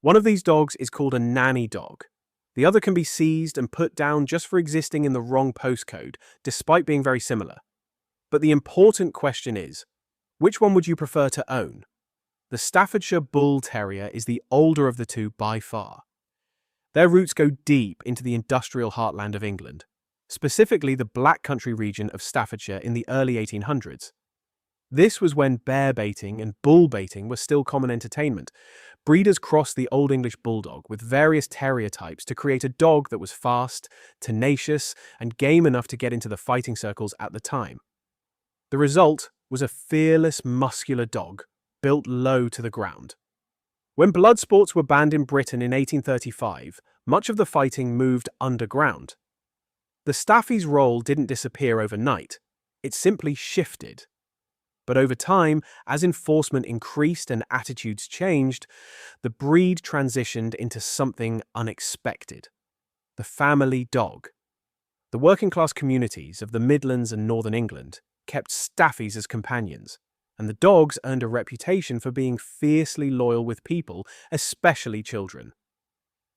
One of these dogs is called a nanny dog. The other can be seized and put down just for existing in the wrong postcode, despite being very similar. But the important question is, which one would you prefer to own? The Staffordshire Bull Terrier is the older of the two by far. Their roots go deep into the industrial heartland of England, specifically the Black Country region of Staffordshire in the early 1800s. This was when bear baiting and bull baiting were still common entertainment. Breeders crossed the Old English Bulldog with various terrier types to create a dog that was fast, tenacious, and game enough to get into the fighting circles at the time. The result was a fearless, muscular dog, built low to the ground. When blood sports were banned in Britain in 1835, much of the fighting moved underground. The Staffies' role didn't disappear overnight, it simply shifted. But over time, as enforcement increased and attitudes changed, the breed transitioned into something unexpected: the family dog. The working-class communities of the Midlands and Northern England kept Staffies as companions, and the dogs earned a reputation for being fiercely loyal with people, especially children.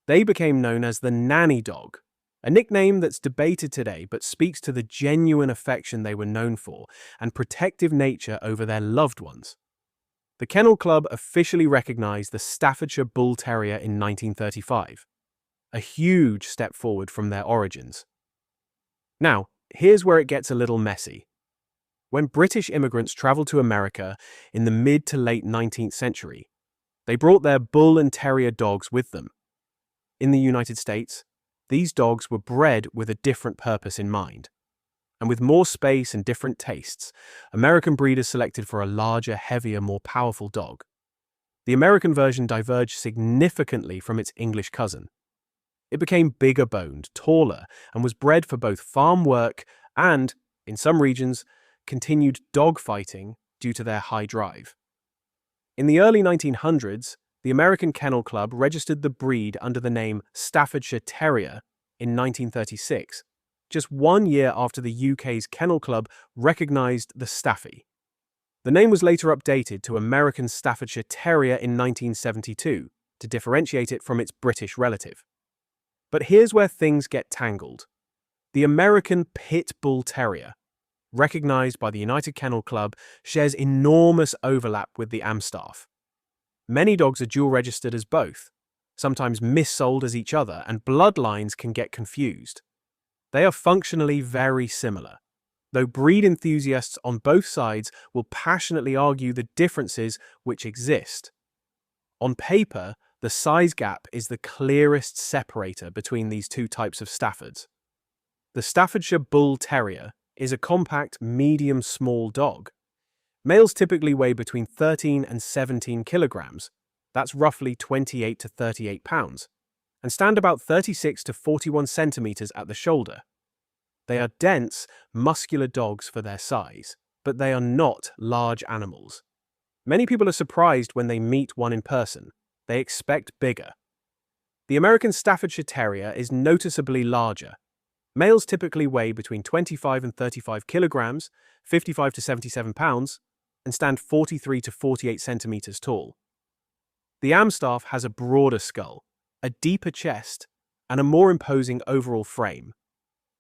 They became known as the nanny dog, a nickname that's debated today but speaks to the genuine affection they were known for and protective nature over their loved ones. The Kennel Club officially recognised the Staffordshire Bull Terrier in 1935, a huge step forward from their origins. Now, here's where it gets a little messy. When British immigrants travelled to America in the mid to late 19th century, they brought their bull and terrier dogs with them. In the United States, these dogs were bred with a different purpose in mind. And with more space and different tastes, American breeders selected for a larger, heavier, more powerful dog. The American version diverged significantly from its English cousin. It became bigger-boned, taller, and was bred for both farm work and, in some regions, continued dogfighting due to their high drive. In the early 1900s, the American Kennel Club registered the breed under the name Staffordshire Terrier in 1936, just 1 year after the UK's Kennel Club recognised the Staffy. The name was later updated to American Staffordshire Terrier in 1972 to differentiate it from its British relative. But here's where things get tangled. The American Pit Bull Terrier, recognised by the United Kennel Club, shares enormous overlap with the AmStaff. Many dogs are dual-registered as both, sometimes mis-sold as each other, and bloodlines can get confused. They are functionally very similar, though breed enthusiasts on both sides will passionately argue the differences which exist. On paper, the size gap is the clearest separator between these two types of Staffords. The Staffordshire Bull Terrier is a compact, medium-small dog. Males typically weigh between 13 and 17 kilograms, that's roughly 28 to 38 pounds, and stand about 36 to 41 centimeters at the shoulder. They are dense, muscular dogs for their size, but they are not large animals. Many people are surprised when they meet one in person. They expect bigger. The American Staffordshire Terrier is noticeably larger. Males typically weigh between 25 and 35 kilograms, 55 to 77 pounds, and stand 43 to 48 centimeters tall. The AmStaff has a broader skull, a deeper chest, and a more imposing overall frame.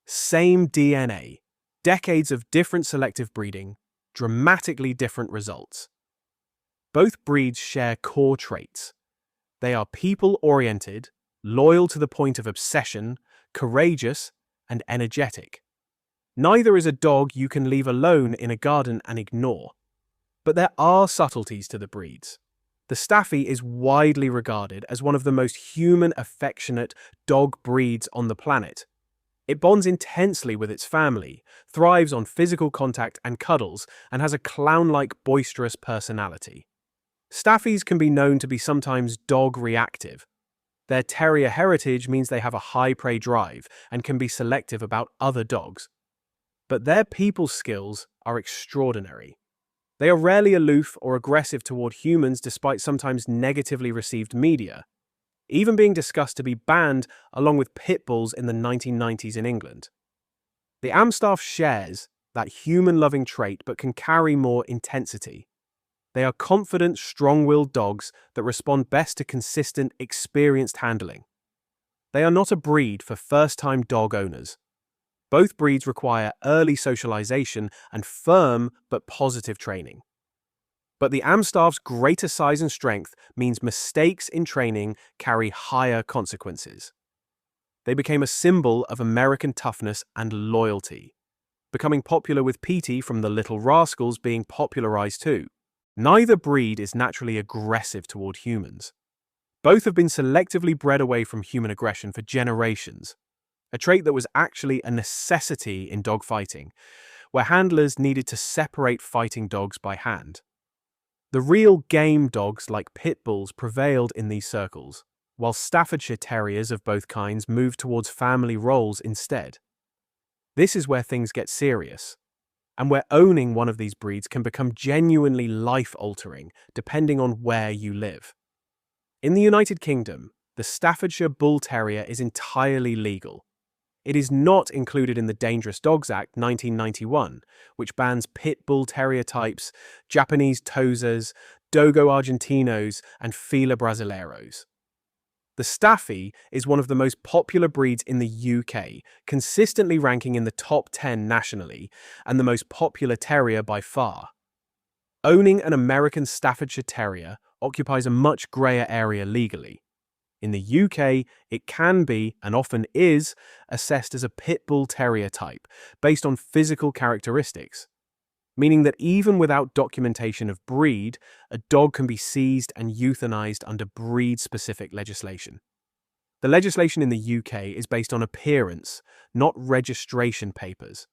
Same DNA, decades of different selective breeding, dramatically different results. Both breeds share core traits. They are people-oriented, loyal to the point of obsession, courageous, and energetic. Neither is a dog you can leave alone in a garden and ignore. But there are subtleties to the breeds. The Staffy is widely regarded as one of the most human, affectionate dog breeds on the planet. It bonds intensely with its family, thrives on physical contact and cuddles, and has a clown-like boisterous personality. Staffies can be known to be sometimes dog-reactive. Their terrier heritage means they have a high prey drive and can be selective about other dogs. But their people skills are extraordinary. They are rarely aloof or aggressive toward humans despite sometimes negatively received media, even being discussed to be banned along with pit bulls in the 1990s in England. The AmStaff shares that human-loving trait but can carry more intensity. They are confident, strong-willed dogs that respond best to consistent, experienced handling. They are not a breed for first-time dog owners. Both breeds require early socialization and firm but positive training. But the AmStaff's greater size and strength means mistakes in training carry higher consequences. They became a symbol of American toughness and loyalty, becoming popular with Petey from the Little Rascals being popularized too. Neither breed is naturally aggressive toward humans. Both have been selectively bred away from human aggression for generations, a trait that was actually a necessity in dog fighting, where handlers needed to separate fighting dogs by hand. The real game dogs like pit bulls prevailed in these circles, while Staffordshire Terriers of both kinds moved towards family roles instead. This is where things get serious, and where owning one of these breeds can become genuinely life-altering depending on where you live. In the United Kingdom, the Staffordshire Bull Terrier is entirely legal. It is not included in the Dangerous Dogs Act 1991, which bans pit bull terrier types, Japanese Tosas, Dogo Argentinos, and Fila Brasileiros. The Staffy is one of the most popular breeds in the UK, consistently ranking in the top 10 nationally, and the most popular terrier by far. Owning an American Staffordshire Terrier occupies a much greyer area legally. In the UK, it can be, and often is, assessed as a pit bull terrier type, based on physical characteristics, meaning that even without documentation of breed, a dog can be seized and euthanized under breed-specific legislation. The legislation in the UK is based on appearance, not registration papers.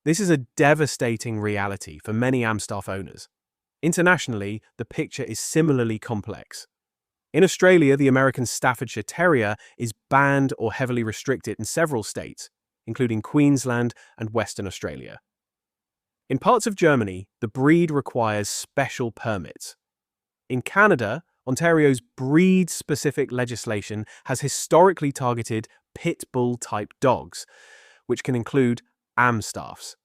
This is a devastating reality for many AmStaff owners. Internationally, the picture is similarly complex. In Australia, the American Staffordshire Terrier is banned or heavily restricted in several states, including Queensland and Western Australia. In parts of Germany, the breed requires special permits. In Canada, Ontario's breed-specific legislation has historically targeted pit bull-type dogs, which can include AmStaffs.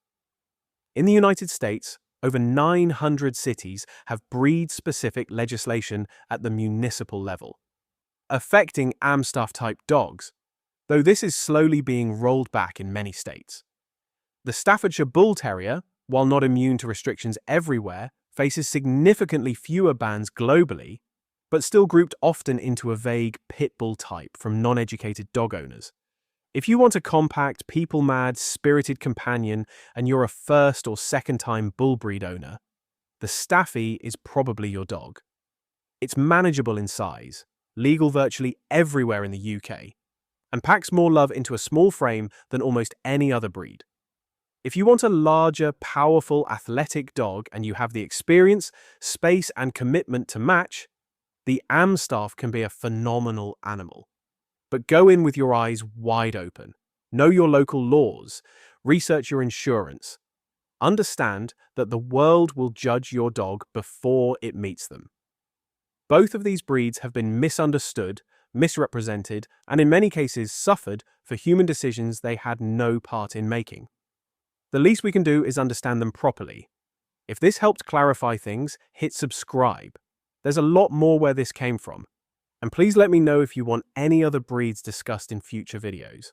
In the United States, over 900 cities have breed-specific legislation at the municipal level, affecting AmStaff-type dogs, though this is slowly being rolled back in many states. The Staffordshire Bull Terrier, while not immune to restrictions everywhere, faces significantly fewer bans globally, but still grouped often into a vague pit bull type from non-educated dog owners. If you want a compact, people-mad, spirited companion and you're a first or second-time bull breed owner, the Staffy is probably your dog. It's manageable in size, legal virtually everywhere in the UK, and packs more love into a small frame than almost any other breed. If you want a larger, powerful, athletic dog and you have the experience, space, and commitment to match, the AmStaff can be a phenomenal animal. But go in with your eyes wide open. Know your local laws. Research your insurance. Understand that the world will judge your dog before it meets them. Both of these breeds have been misunderstood, misrepresented, and in many cases suffered for human decisions they had no part in making. The least we can do is understand them properly. If this helped clarify things, hit subscribe. There's a lot more where this came from. And please let me know if you want any other breeds discussed in future videos.